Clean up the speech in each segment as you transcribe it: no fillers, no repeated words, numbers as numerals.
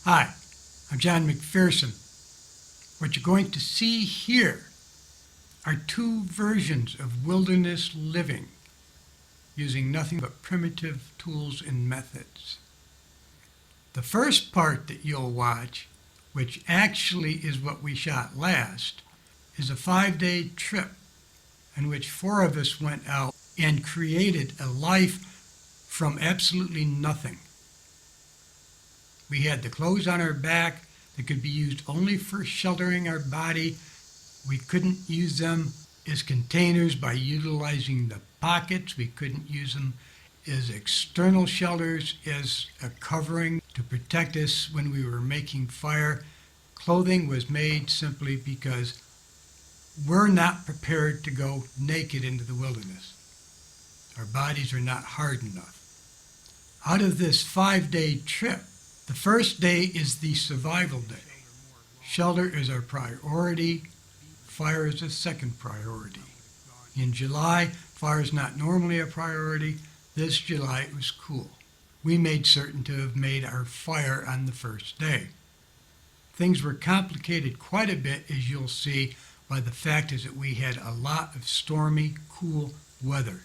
Hi, I'm Geri McPherson. What you're going to see here are two versions of wilderness living using nothing but primitive tools and methods. The first part that you'll watch, which actually is what we shot last, is a 5-day trip in which 4 of us went out and created a life from absolutely nothing. We had the clothes on our back that could be used only for sheltering our body. We couldn't use them as containers by utilizing the pockets. We couldn't use them as external shelters, as a covering to protect us when we were making fire. Clothing was made simply because we're not prepared to go naked into the wilderness. Our bodies are not hard enough. Out of this 5-day trip, the first day is the survival day. Shelter is our priority. Fire is a second priority. In July, fire is not normally a priority. This July it was cool. We made certain to have made our fire on the first day. Things were complicated quite a bit, as you'll see, by the fact is that we had a lot of stormy, cool weather.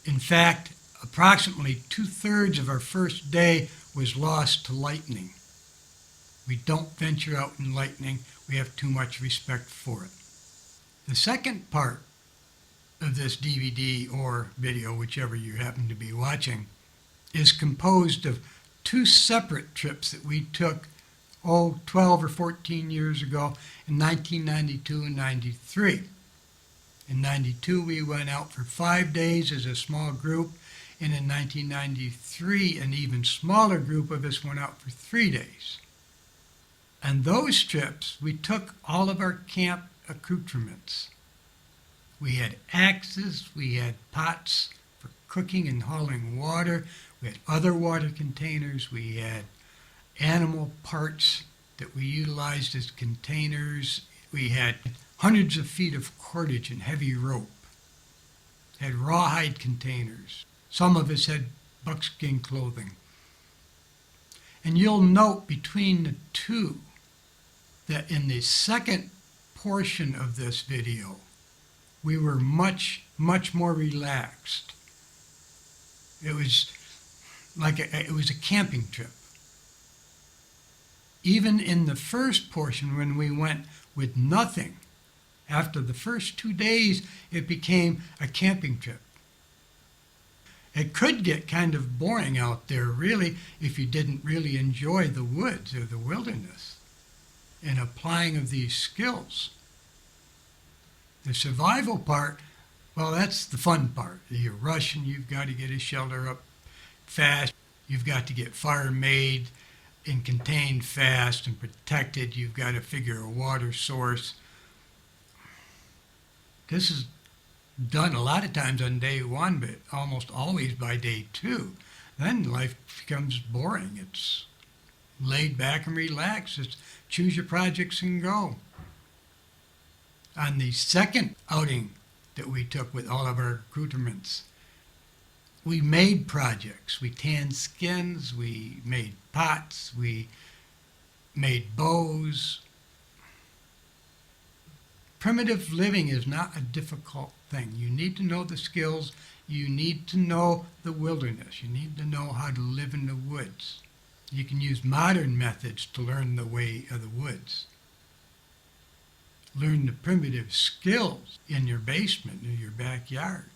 In fact, approximately 2/3 of our first day was lost to lightning. We don't venture out in lightning. We have too much respect for it. The second part of this DVD or video, whichever you happen to be watching, is composed of 2 separate trips that we took 12 or 14 years ago in 1992 and 93. In 92, we went out for 5 days as a small group, and in 1993, an even smaller group of us went out for 3 days. On those trips, we took all of our camp accoutrements. We had axes, we had pots for cooking and hauling water, we had other water containers, we had animal parts that we utilized as containers, we had hundreds of feet of cordage and heavy rope, had rawhide containers. Some of us had buckskin clothing. And you'll note between the two that in the second portion of this video, we were much, much more relaxed. It was like it was a camping trip. Even in the first portion, when we went with nothing, after the first 2 days, it became a camping trip. It could get kind of boring out there, really, if you didn't really enjoy the woods or the wilderness and applying of these skills. The survival part, well, that's the fun part. You're rushing, you've got to get a shelter up fast, you've got to get fire made and contained fast and protected, you've got to figure a water source. This is done a lot of times on day 1, but almost always by day 2. Then life becomes boring. It's laid back and relaxed. It's choose your projects and go. On the second outing that we took with all of our accoutrements, we made projects. We tanned skins, we made pots, we made bows. Primitive living is not a difficult thing. You need to know the skills. You need to know the wilderness. You need to know how to live in the woods. You can use modern methods to learn the way of the woods. Learn the primitive skills in your basement or your backyard.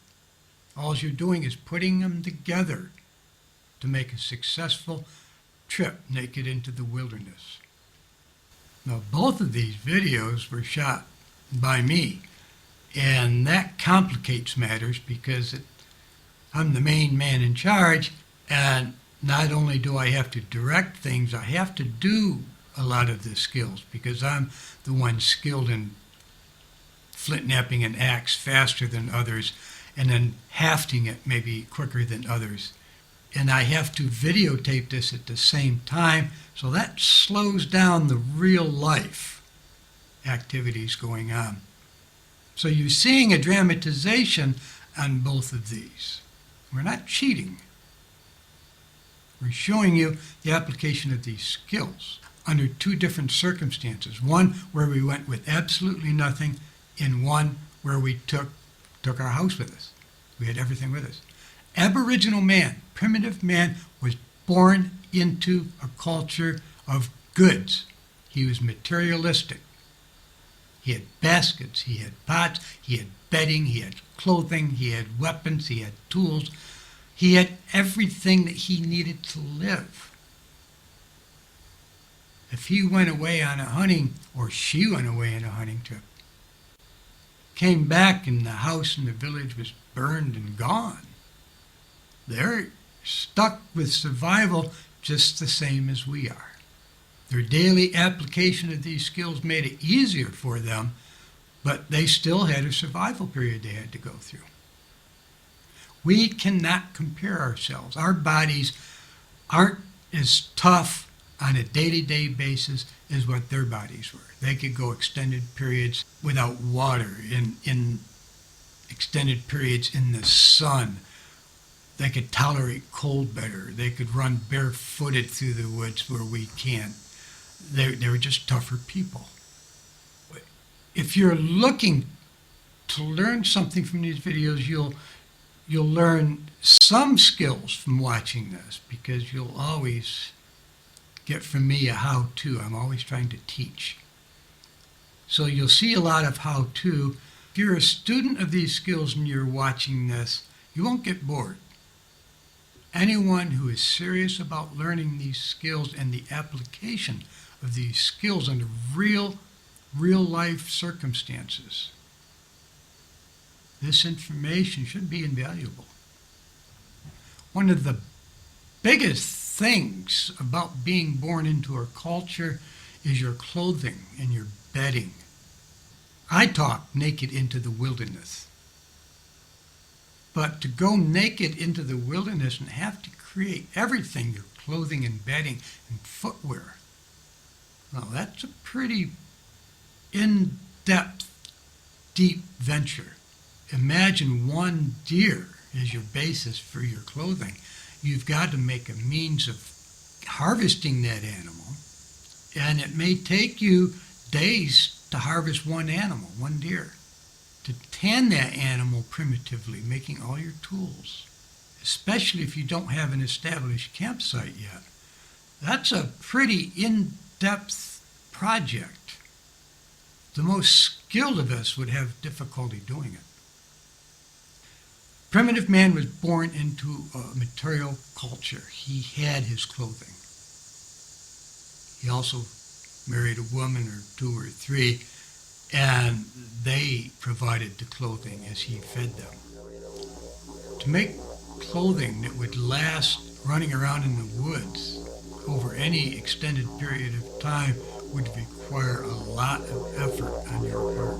All you're doing is putting them together to make a successful trip naked into the wilderness. Now, both of these videos were shot by me, and that complicates matters because I'm the main man in charge, and not only do I have to direct things, I have to do a lot of the skills because I'm the one skilled in flint knapping an axe faster than others, and then hafting it maybe quicker than others. And I have to videotape this at the same time, so that slows down the real life activities going on. So you're seeing a dramatization on both of these. We're not cheating. We're showing you the application of these skills under two different circumstances. One where we went with absolutely nothing, and one where we took our house with us. We had everything with us. Aboriginal man, primitive man, was born into a culture of goods. He was materialistic. He had baskets, he had pots, he had bedding, he had clothing, he had weapons, he had tools. He had everything that he needed to live. If he went away on a hunting, or she went away on a hunting trip, came back and the house in the village was burned and gone, they're stuck with survival just the same as we are. Their daily application of these skills made it easier for them, but they still had a survival period they had to go through. We cannot compare ourselves. Our bodies aren't as tough on a day-to-day basis as what their bodies were. They could go extended periods without water, in extended periods in the sun. They could tolerate cold better. They could run barefooted through the woods where we can't. They were just tougher people. If you're looking to learn something from these videos, you'll learn some skills from watching this, because you'll always get from me a how-to. I'm always trying to teach. So you'll see a lot of how-to. If you're a student of these skills and you're watching this, you won't get bored. Anyone who is serious about learning these skills and the application of these skills under real life circumstances, this information should be invaluable. One of the biggest things about being born into our culture is your clothing and your bedding. I talk naked into the wilderness. But to go naked into the wilderness and have to create everything, your clothing and bedding and footwear, well, that's a pretty in-depth, deep venture. Imagine one deer as your basis for your clothing. You've got to make a means of harvesting that animal, and it may take you days to harvest one animal, one deer. To tan that animal primitively, making all your tools, especially if you don't have an established campsite yet. That's a pretty in-depth project. The most skilled of us would have difficulty doing it. Primitive man was born into a material culture. He had his clothing. He also married a woman or two or three, and they provided the clothing as he fed them. To make clothing that would last running around in the woods over any extended period of time would require a lot of effort on your part.